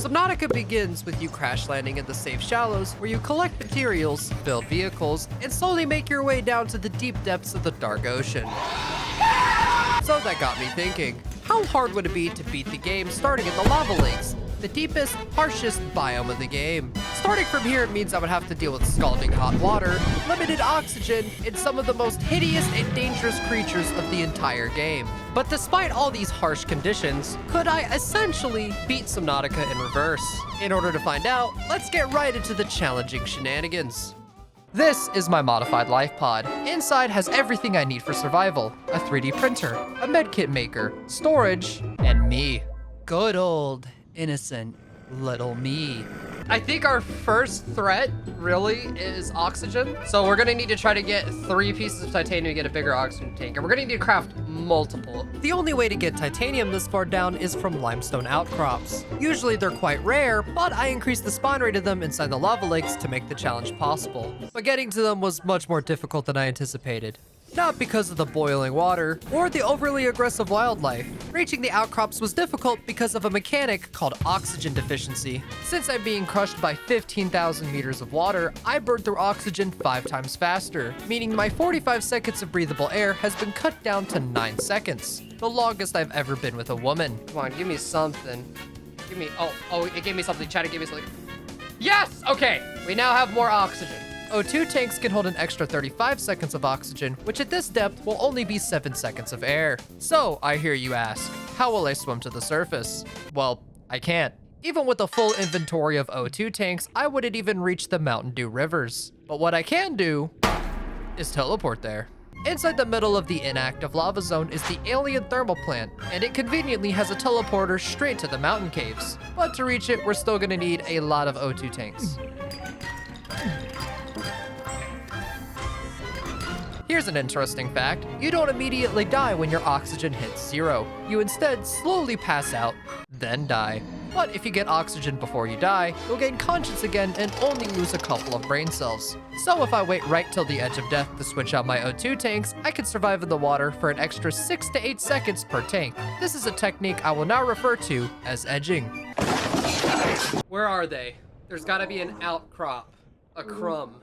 Subnautica begins with you crash landing in the safe shallows where you collect materials, build vehicles, and slowly make your way down to the deep depths of the dark ocean. So that got me thinking, how hard would it be to beat the game starting in the lava lakes, the deepest, harshest biome of the game? Starting from here, it means I would have to deal with scalding hot water, limited oxygen, and some of the most hideous and dangerous creatures of the entire game. But despite all these harsh conditions, could I essentially beat Subnautica in reverse? In order to find out, let's get right into the challenging shenanigans. This is my modified life pod. Inside has everything I need for survival: a 3D printer, a medkit maker, storage, and me. Good old, innocent little me. I think our first threat really is oxygen. So we're gonna need to try to get 3 pieces of titanium to get a bigger oxygen tank. And we're gonna need to craft multiple. The only way to get titanium this far down is from limestone outcrops. Usually they're quite rare, but I increased the spawn rate of them inside the lava lakes to make the challenge possible. But getting to them was much more difficult than I anticipated. Not because of the boiling water or the overly aggressive wildlife. Reaching the outcrops was difficult because of a mechanic called oxygen deficiency. Since I'm being crushed by 15,000 meters of water, I burn through oxygen 5 times faster, meaning my 45 seconds of breathable air has been cut down to 9 seconds. The longest I've ever been with a woman. Come on, give me something. Give me, oh, it gave me something. Chat, it gave me something. Yes, okay, we now have more oxygen. O2 tanks can hold an extra 35 seconds of oxygen, which at this depth will only be 7 seconds of air. So, I hear you ask, how will I swim to the surface? Well, I can't. Even with a full inventory of O2 tanks, I wouldn't even reach the Mountain Dew rivers. But what I can do is teleport there. Inside the middle of the inactive lava zone is the alien thermal plant, and it conveniently has a teleporter straight to the mountain caves. But to reach it, we're still gonna need a lot of O2 tanks. Here's an interesting fact. You don't immediately die when your oxygen hits 0. You instead slowly pass out, then die. But if you get oxygen before you die, you'll gain conscience again and only lose a couple of brain cells. So if I wait right till the edge of death to switch out my O2 tanks, I can survive in the water for an extra 6 to 8 seconds per tank. This is a technique I will now refer to as edging. Where are they? There's gotta be an outcrop, a crumb,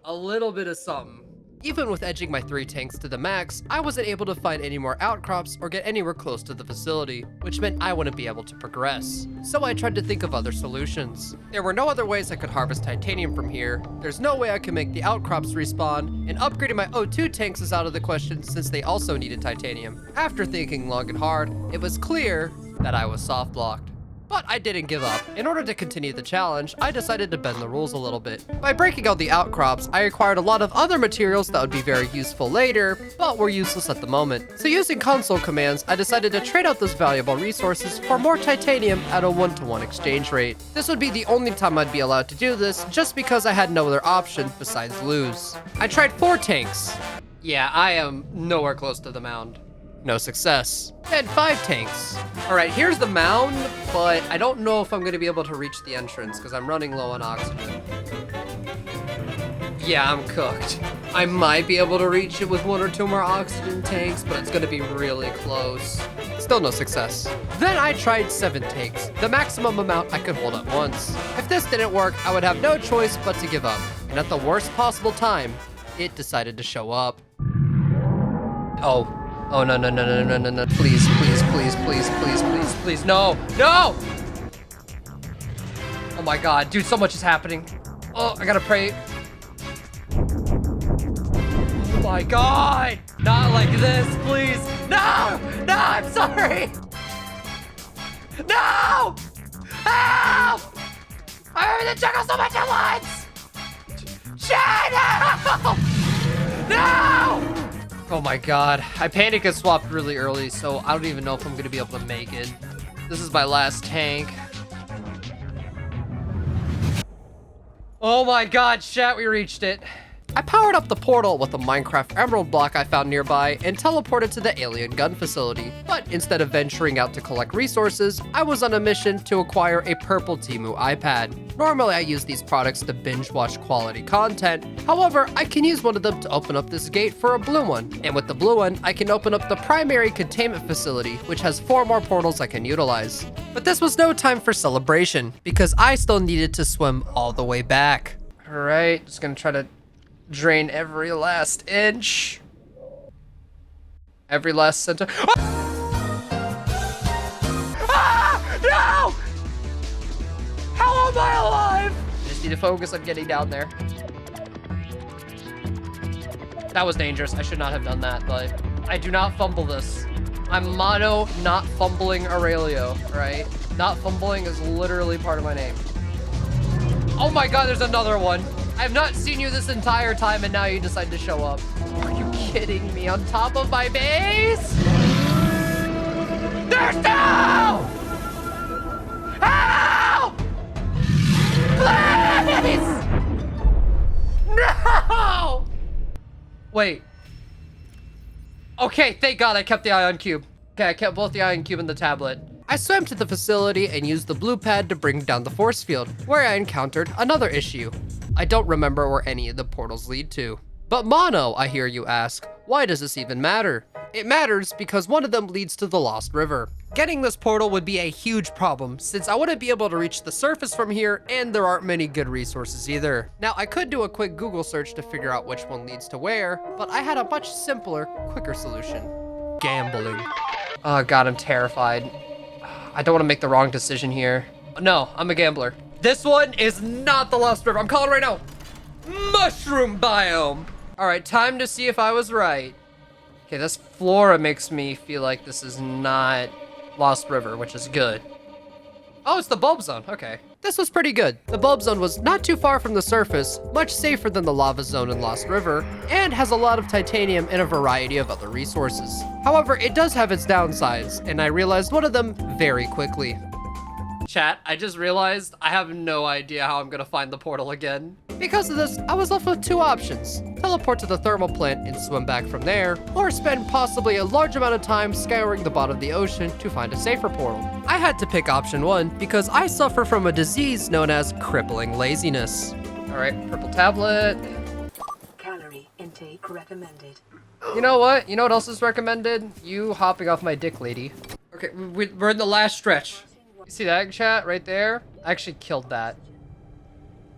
a little bit of something. Even with edging my 3 tanks to the max, I wasn't able to find any more outcrops or get anywhere close to the facility, which meant I wouldn't be able to progress. So I tried to think of other solutions. There were no other ways I could harvest titanium from here, there's no way I could make the outcrops respawn, and upgrading my O2 tanks is out of the question since they also needed titanium. After thinking long and hard, it was clear that I was soft blocked. But I didn't give up. In order to continue the challenge, I decided to bend the rules a little bit. By breaking out the outcrops, I acquired a lot of other materials that would be very useful later, but were useless at the moment. So using console commands, I decided to trade out those valuable resources for more titanium at a 1-to-1 exchange rate. This would be the only time I'd be allowed to do this, just because I had no other option besides lose. I tried 4 tanks. Yeah, I am nowhere close to the mound. No success. And 5 tanks. All right, here's the mound, but I don't know if I'm gonna be able to reach the entrance because I'm running low on oxygen. Yeah, I'm cooked. I might be able to reach it with 1 or 2 more oxygen tanks, but it's gonna be really close. Still no success. Then I tried 7 tanks, the maximum amount I could hold at once. If this didn't work, I would have no choice but to give up. And at the worst possible time, it decided to show up. Oh, no, please, please, please, please, please, please, please, no, no! Oh my God, dude, so much is happening. Oh, I gotta pray. Oh my God, not like this, please. No, no, I'm sorry. No, help! I'm in the jungle so much at once. Shit, no! No! Oh my God, I panic and swapped really early, so I don't even know if I'm gonna be able to make it. This is my last tank. Oh my God, chat, we reached it. I powered up the portal with a Minecraft emerald block I found nearby and teleported to the alien gun facility. But instead of venturing out to collect resources, I was on a mission to acquire a purple Temu iPad. Normally I use these products to binge watch quality content. However, I can use one of them to open up this gate for a blue one. And with the blue one, I can open up the primary containment facility, which has 4 more portals I can utilize. But this was no time for celebration, because I still needed to swim all the way back. Alright, just gonna try to drain every last inch. Every last center. Ah! No! How am I alive? I just need to focus on getting down there. That was dangerous. I should not have done that, but I do not fumble this. I'm mono not fumbling Aurelio, right? Not fumbling is literally part of my name. Oh my god, there's another one. I have not seen you this entire time and now you decide to show up. Are you kidding me? On top of my base? There's no! Help! Please! No! Wait. Okay, thank God I kept the ion cube. Okay, I kept both the ion cube and the tablet. I swam to the facility and used the blue pad to bring down the force field, where I encountered another issue. I don't remember where any of the portals lead to. But Mono, I hear you ask, why does this even matter? It matters because one of them leads to the Lost River. Getting this portal would be a huge problem since I wouldn't be able to reach the surface from here and there aren't many good resources either. Now I could do a quick Google search to figure out which one leads to where, but I had a much simpler, quicker solution. Gambling. Oh god, I'm terrified. I don't want to make the wrong decision here. No, I'm a gambler. This one is not the Lost River. I'm calling right now. Mushroom biome. All right, time to see if I was right. Okay, this flora makes me feel like this is not Lost River, which is good. Oh, it's the bulb zone. Okay. This was pretty good. The bulb zone was not too far from the surface, much safer than the lava zone in Lost River, and has a lot of titanium and a variety of other resources. However, it does have its downsides, and I realized one of them very quickly. Chat, I just realized I have no idea how I'm gonna find the portal again. Because of this, I was left with 2 options. Teleport to the thermal plant and swim back from there, or spend possibly a large amount of time scouring the bottom of the ocean to find a safer portal. I had to pick option 1 because I suffer from a disease known as crippling laziness. All right, purple tablet. Calorie intake recommended. You know what? You know what else is recommended? You hopping off my dick, lady. Okay, we're in the last stretch. You see that chat right there? I actually killed that.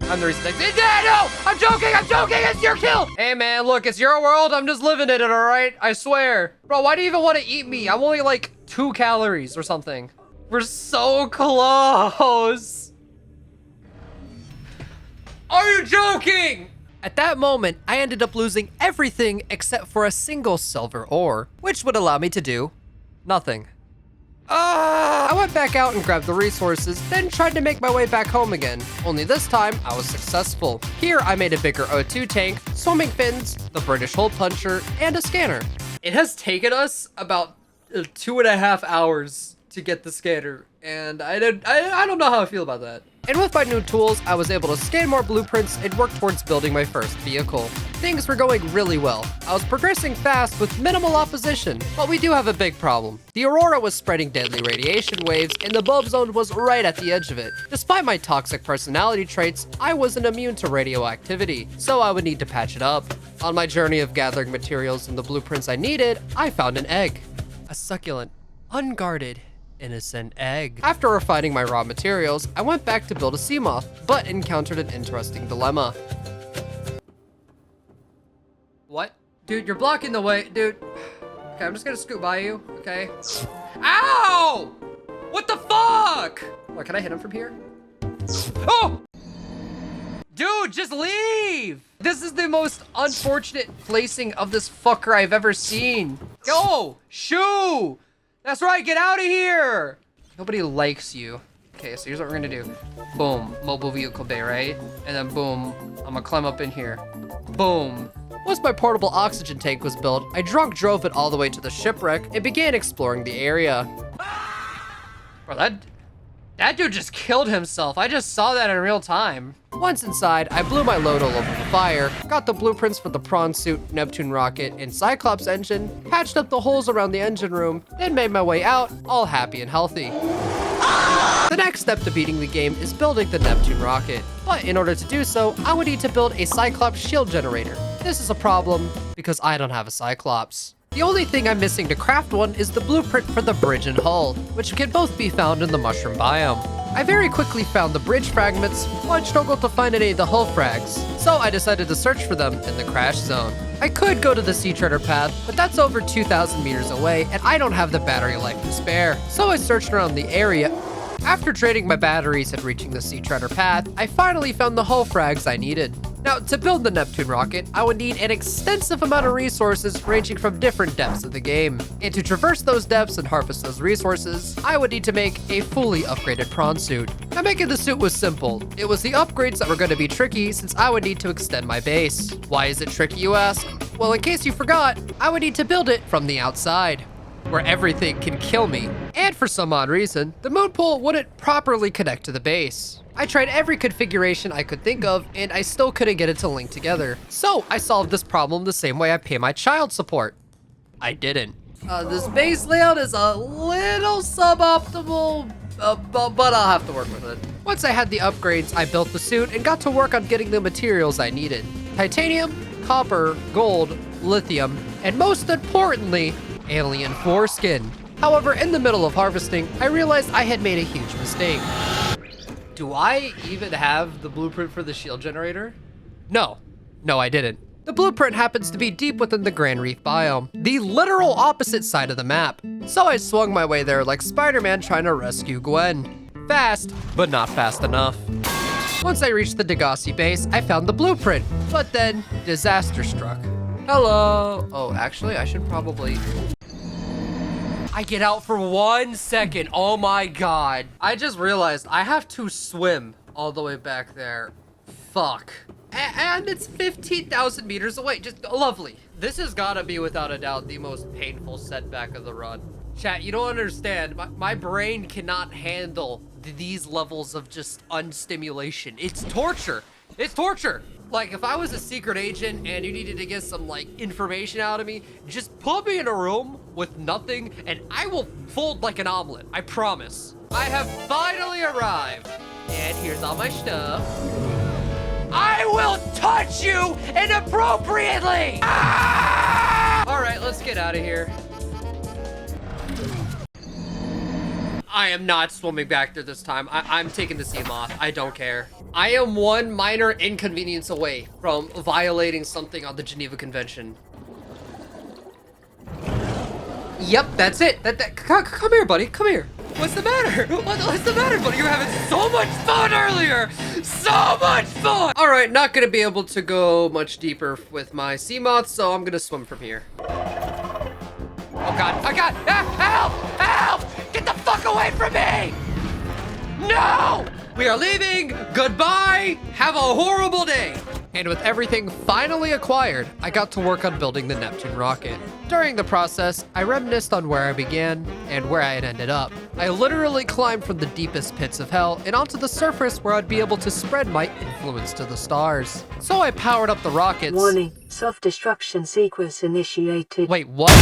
I'm the reason no! I'm joking! It's your kill! Hey man, look, it's your world. I'm just living in it, alright? I swear. Bro, why do you even want to eat me? I'm only like 2 calories or something. We're so close. Are you joking? At that moment, I ended up losing everything except for a single silver ore, which would allow me to do nothing. I went back out and grabbed the resources, then tried to make my way back home again. Only this time, I was successful. Here, I made a bigger O2 tank, swimming fins, the British hole puncher, and a scanner. It has taken us about 2.5 hours to get the scanner, and I don't know how I feel about that. And with my new tools, I was able to scan more blueprints and work towards building my first vehicle. Things were going really well. I was progressing fast with minimal opposition, but we do have a big problem. The Aurora was spreading deadly radiation waves, and the bulb zone was right at the edge of it. Despite my toxic personality traits, I wasn't immune to radioactivity, so I would need to patch it up. On my journey of gathering materials and the blueprints I needed, I found an egg. A succulent, unguarded, innocent egg. After refining my raw materials, I went back to build a sea moth, but encountered an interesting dilemma. What? Dude, you're blocking the way, dude. Okay, I'm just gonna scoot by you, okay? Ow! What the fuck? What, can I hit him from here? Oh! Dude, just leave! This is the most unfortunate placing of this fucker I've ever seen. Go! Shoo! That's right, get out of here! Nobody likes you. Okay, so here's what we're gonna do. Boom, mobile vehicle bay, right? And then boom, I'm gonna climb up in here. Boom. Once my portable oxygen tank was built, I drunk drove it all the way to the shipwreck and began exploring the area. Bro, That dude just killed himself. I just saw that in real time. Once inside, I blew my load all over the fire, got the blueprints for the prawn suit, Neptune rocket, and Cyclops engine, patched up the holes around the engine room, then made my way out, all happy and healthy. The next step to beating the game is building the Neptune rocket. But in order to do so, I would need to build a Cyclops shield generator. This is a problem because I don't have a Cyclops. The only thing I'm missing to craft one is the blueprint for the bridge and hull, which can both be found in the mushroom biome. I very quickly found the bridge fragments, but struggled to find any of the hull frags, so I decided to search for them in the crash zone. I could go to the sea treader path, but that's over 2,000 meters away, and I don't have the battery life to spare, so I searched around the area. After trading my batteries and reaching the sea treader path, I finally found the hull frags I needed. Now, to build the Neptune rocket, I would need an extensive amount of resources ranging from different depths of the game. And to traverse those depths and harvest those resources, I would need to make a fully upgraded prawn suit. Now, making the suit was simple. It was the upgrades that were going to be tricky since I would need to extend my base. Why is it tricky, you ask? Well, in case you forgot, I would need to build it from the outside, where everything can kill me. And for some odd reason, the moon pool wouldn't properly connect to the base. I tried every configuration I could think of, and I still couldn't get it to link together. So I solved this problem the same way I pay my child support. I didn't. This base layout is a little suboptimal, but I'll have to work with it. Once I had the upgrades, I built the suit and got to work on getting the materials I needed. Titanium, copper, gold, lithium, and most importantly, alien foreskin. However, in the middle of harvesting, I realized I had made a huge mistake. Do I even have the blueprint for the shield generator? No, I didn't. The blueprint happens to be deep within the Grand Reef biome, the literal opposite side of the map. So I swung my way there like Spider-Man trying to rescue Gwen. Fast, but not fast enough. Once I reached the Degassi base, I found the blueprint, but then disaster struck. Hello. Oh, actually, I should probably... I get out for 1 second. Oh my God. I just realized I have to swim all the way back there. Fuck. And it's 15,000 meters away. Just lovely. This has gotta be without a doubt the most painful setback of the run. Chat, you don't understand. My brain cannot handle these levels of just unstimulation. It's torture. It's torture. Like, if I was a secret agent and you needed to get some, like, information out of me, just put me in a room with nothing and I will fold like an omelet. I promise. I have finally arrived. And here's all my stuff. I will touch you inappropriately! Ah! All right, let's get out of here. I am not swimming back there this time. I'm taking the sea moth. I don't care. I am one minor inconvenience away from violating something on the Geneva Convention. Yep, that's it. Come here, buddy. Come here. What's the matter? What's the matter, buddy? You were having so much fun earlier. So much fun. All right, not gonna be able to go much deeper with my sea moth, so I'm gonna swim from here. Oh God! Oh God! Ah, help! Help! Get the fuck away from me! No! We are leaving. Goodbye. Have a horrible day. And with everything finally acquired, I got to work on building the Neptune rocket. During the process, I reminisced on where I began and where I had ended up. I literally climbed from the deepest pits of hell and onto the surface where I'd be able to spread my influence to the stars. So I powered up the rockets. Warning, self-destruction sequence initiated. Wait, what?